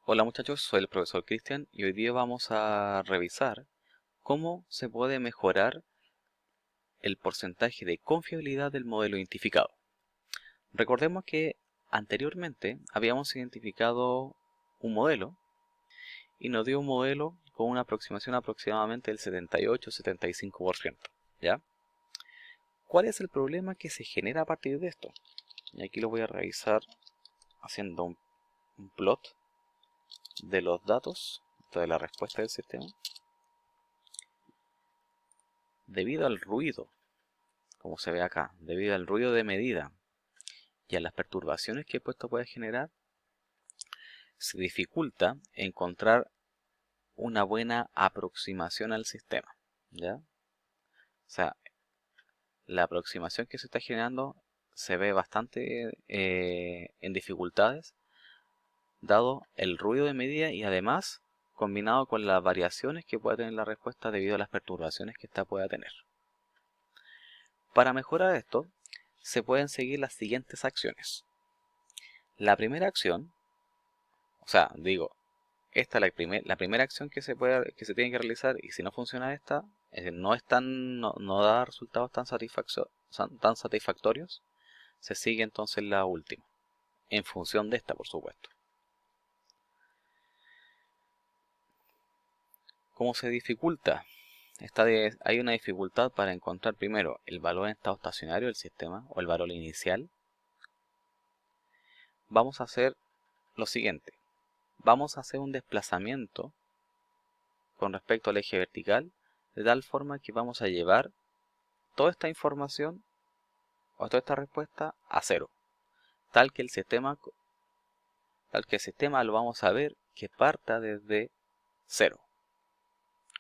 Hola muchachos, soy el profesor Cristian y hoy día vamos a revisar cómo se puede mejorar el porcentaje de confiabilidad del modelo identificado. Recordemos que anteriormente habíamos identificado un modelo y nos dio un modelo con una aproximación aproximadamente del 78-75%, ¿ya? ¿Cuál es el problema que se genera a partir de esto? Y aquí lo voy a revisar haciendo un plot de los datos de la respuesta del sistema. Debido al ruido, como se ve acá, debido al ruido de medida y a las perturbaciones que esto puede generar, se dificulta encontrar una buena aproximación al sistema, ¿ya? O sea, la aproximación que se está generando se ve bastante en dificultades, dado el ruido de medida y además combinado con las variaciones que puede tener la respuesta debido a las perturbaciones que ésta pueda tener. Para mejorar esto, se pueden seguir las siguientes acciones. La primera acción, esta es la primera acción que se tiene que realizar, y si no funciona esta, no da resultados tan satisfactorios, se sigue entonces la última, en función de esta, por supuesto. ¿Cómo se dificulta? Hay una dificultad para encontrar primero el valor en estado estacionario del sistema o el valor inicial. Vamos a hacer lo siguiente. Vamos a hacer un desplazamiento con respecto al eje vertical, de tal forma que vamos a llevar toda esta información o toda esta respuesta a cero, tal que el sistema lo vamos a ver que parta desde cero,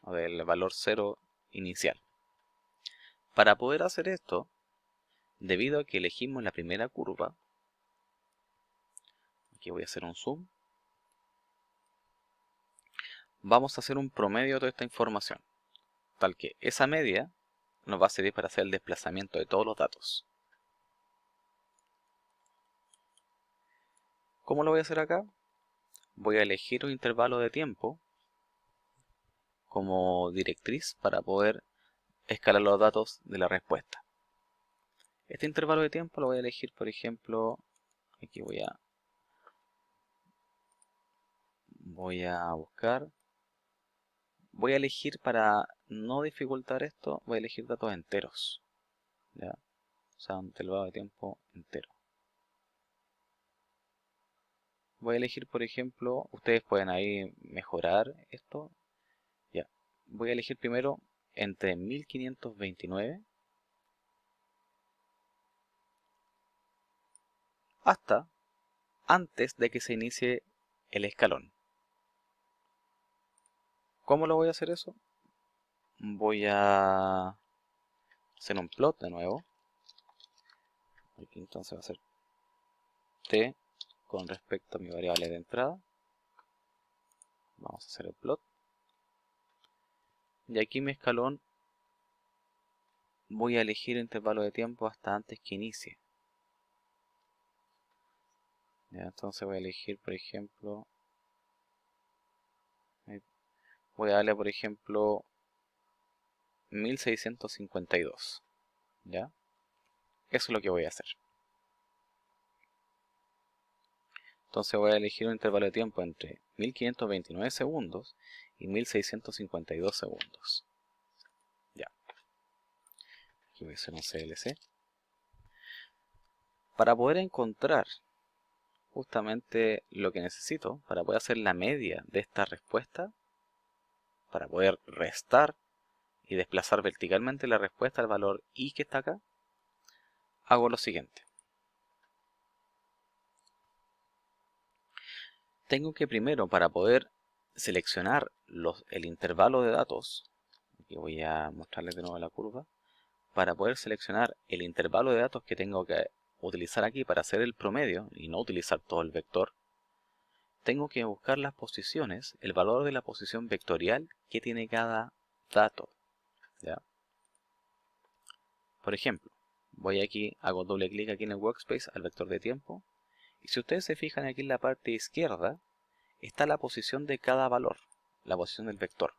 o del valor cero inicial. Para poder hacer esto, debido a que elegimos la primera curva, aquí voy a hacer un zoom, vamos a hacer un promedio de toda esta información, tal que esa media nos va a servir para hacer el desplazamiento de todos los datos. ¿Cómo lo voy a hacer acá? Voy a elegir un intervalo de tiempo como directriz para poder escalar los datos de la respuesta. Este intervalo de tiempo lo voy a elegir, por ejemplo, aquí voy a buscar, voy a elegir, para no dificultar esto, voy a elegir datos enteros, ¿ya? O sea, un intervalo de tiempo entero. Voy a elegir, por ejemplo, ustedes pueden ahí mejorar esto, ya. Voy a elegir primero entre 1529 hasta antes de que se inicie el escalón. ¿Cómo lo voy a hacer eso? Voy a hacer un plot de nuevo. Aquí entonces va a ser t con respecto a mi variable de entrada. Vamos a hacer el plot. Y aquí mi escalón voy a elegir intervalo de tiempo hasta antes que inicie. Ya, entonces voy a elegir, por ejemplo, voy a darle, por ejemplo, 1652. ¿Ya? Eso es lo que voy a hacer. Entonces voy a elegir un intervalo de tiempo entre 1529 segundos y 1652 segundos. Ya. Aquí voy a hacer un CLC. Para poder encontrar justamente lo que necesito, para poder hacer la media de esta respuesta, para poder restar y desplazar verticalmente la respuesta al valor i que está acá, hago lo siguiente. Tengo que primero, para poder seleccionar el intervalo de datos, aquí voy a mostrarles de nuevo la curva, para poder seleccionar el intervalo de datos que tengo que utilizar aquí para hacer el promedio y no utilizar todo el vector, tengo que buscar las posiciones, el valor de la posición vectorial que tiene cada dato, ¿ya? Por ejemplo, voy aquí, hago doble clic aquí en el workspace al vector de tiempo, y si ustedes se fijan aquí en la parte izquierda, está la posición de cada valor, la posición del vector,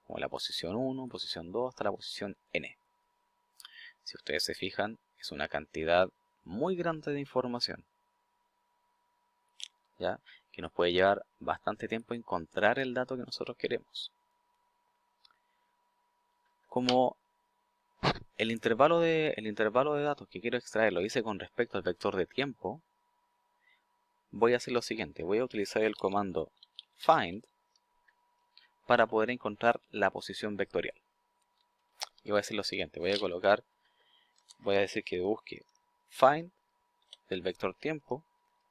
como la posición 1, posición 2, hasta la posición n. Si ustedes se fijan, es una cantidad muy grande de información, ¿ya? Que nos puede llevar bastante tiempo encontrar el dato que nosotros queremos. Como el intervalo de datos que quiero extraer lo hice con respecto al vector de tiempo, voy a hacer lo siguiente. Voy a utilizar el comando find para poder encontrar la posición vectorial. Y voy a hacer lo siguiente. Voy a decir que busque find del vector tiempo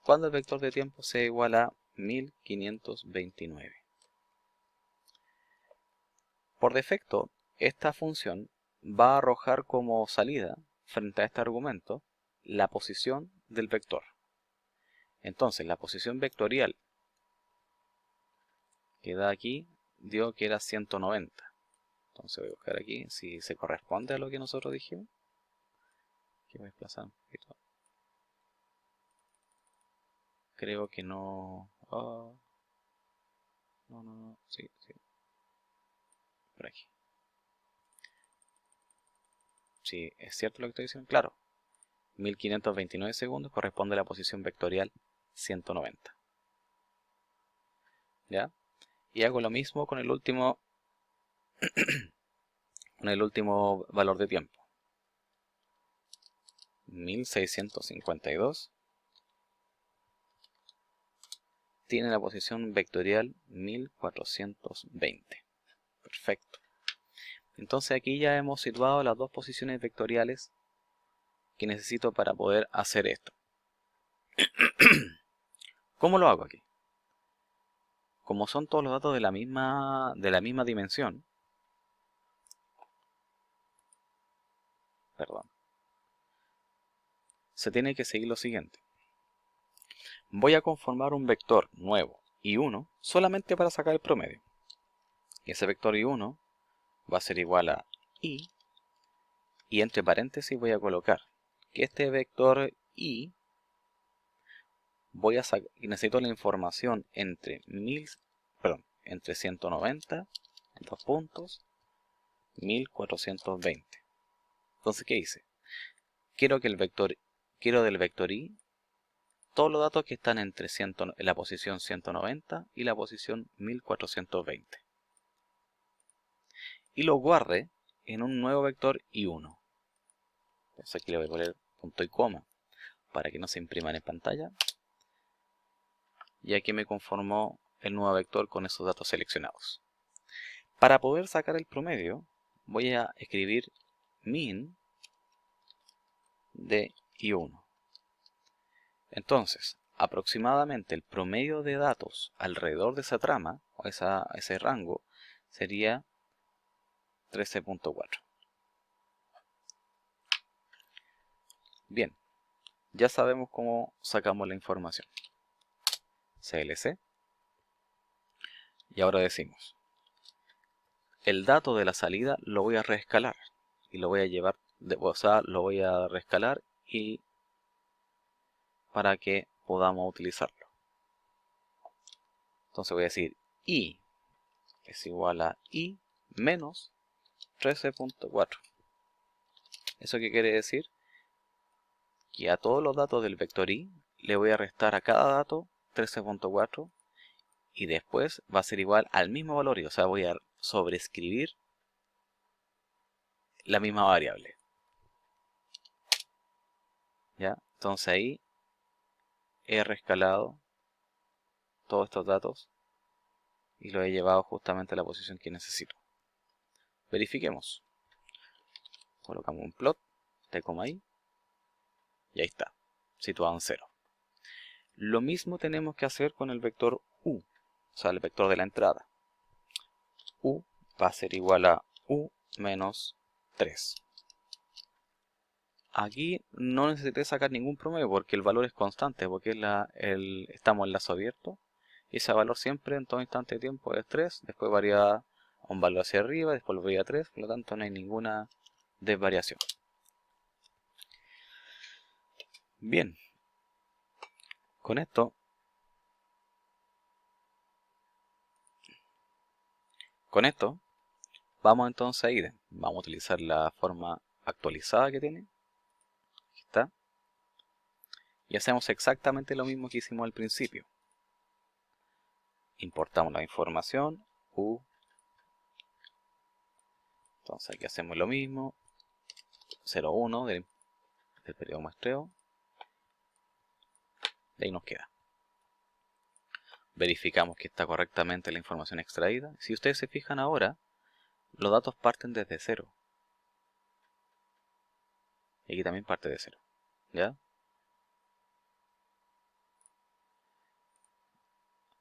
cuando el vector de tiempo sea igual a 1529. Por defecto, esta función va a arrojar como salida, frente a este argumento, la posición del vector. Entonces, la posición vectorial que da aquí, dio que era 190. Entonces voy a buscar aquí si se corresponde a lo que nosotros dijimos. Aquí voy a desplazar un poquito. Creo que no... Oh. No. Sí. Por aquí. Sí, es cierto lo que estoy diciendo. Claro. 1529 segundos corresponde a la posición vectorial 190. ¿Ya? Y hago lo mismo con el último valor de tiempo. 1652 tiene la posición vectorial 1420. Perfecto. Entonces aquí ya hemos situado las dos posiciones vectoriales que necesito para poder hacer esto. ¿Cómo lo hago aquí? Como son todos los datos de la misma dimensión, se tiene que seguir lo siguiente. Voy a conformar un vector nuevo, I1, solamente para sacar el promedio. Y ese vector I1 va a ser igual a I, y entre paréntesis voy a colocar que este vector I, necesito la información entre 190, dos puntos, 1420. Entonces, ¿qué hice? Quiero del vector I todos los datos que están entre en la posición 190 y la posición 1420. Y lo guarde en un nuevo vector I1. Entonces aquí le voy a poner punto y coma para que no se impriman en pantalla. Y aquí me conformó el nuevo vector con esos datos seleccionados. Para poder sacar el promedio, voy a escribir min de I1. Entonces, aproximadamente el promedio de datos alrededor de esa trama, o ese rango, sería 13.4. Bien, ya sabemos cómo sacamos la información. CLC. Y ahora decimos, el dato de la salida lo voy a reescalar. Y lo voy a llevar, lo voy a reescalar y para que podamos utilizarlo. Entonces voy a decir I es igual a I menos 13.4. ¿Eso qué quiere decir? Que a todos los datos del vector I le voy a restar a cada dato 13.4 y después va a ser igual al mismo valor, o sea, voy a sobreescribir la misma variable. ¿Ya? Entonces ahí he reescalado todos estos datos y lo he llevado justamente a la posición que necesito. Verifiquemos. Colocamos un plot de coma i y ahí está, situado en 0. Lo mismo tenemos que hacer con el vector u, o sea, el vector de la entrada. U va a ser igual a u menos 3. Aquí no necesité sacar ningún promedio porque el valor es constante, porque estamos en lazo abierto. Y ese valor siempre en todo instante de tiempo es 3, después varía a un valor hacia arriba, después lo varía a 3, por lo tanto no hay ninguna desvariación. Bien, con esto Con esto vamos entonces a IDE. Vamos a utilizar la forma actualizada que tiene. Aquí está. Y hacemos exactamente lo mismo que hicimos al principio. Importamos la información. Entonces aquí hacemos lo mismo. 01 del periodo muestreo. De ahí nos queda. Verificamos que está correctamente la información extraída. Si ustedes se fijan ahora, los datos parten desde 0. Y aquí también parte de 0. ¿Ya?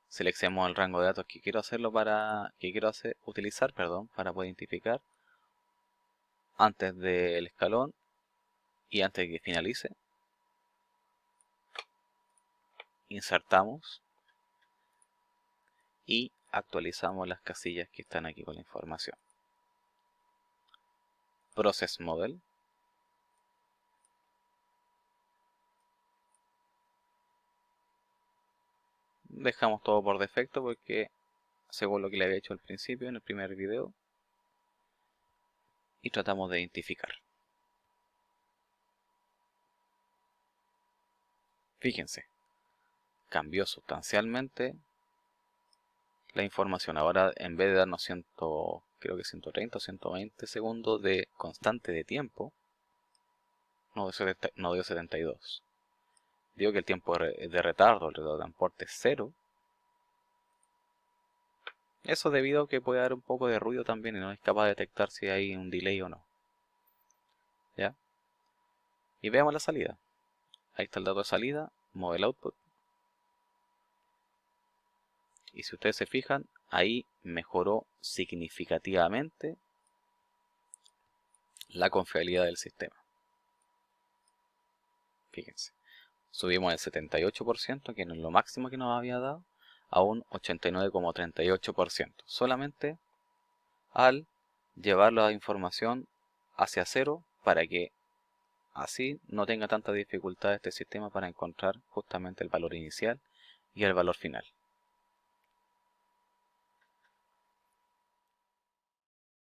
Seleccionamos el rango de datos que quiero utilizar para poder identificar antes del escalón y antes de que finalice. Insertamos y actualizamos las casillas que están aquí con la información. Process Model. Dejamos todo por defecto porque según lo que le había hecho al principio en el primer video. Y tratamos de identificar. Fíjense, cambió sustancialmente la información. Ahora en vez de darnos creo que 130 o 120 segundos de constante de tiempo, nos dio 72. Digo que el tiempo de retardo, el retardo de transporte es 0. Eso debido a que puede haber un poco de ruido también y no es capaz de detectar si hay un delay o no. ¿Ya? Y veamos la salida. Ahí está el dato de salida, model output. Y si ustedes se fijan, ahí mejoró significativamente la confiabilidad del sistema. Fíjense, subimos el 78%, que no es lo máximo que nos había dado, a un 89,38%. Solamente al llevar la información hacia 0 para que así no tenga tanta dificultad este sistema para encontrar justamente el valor inicial y el valor final.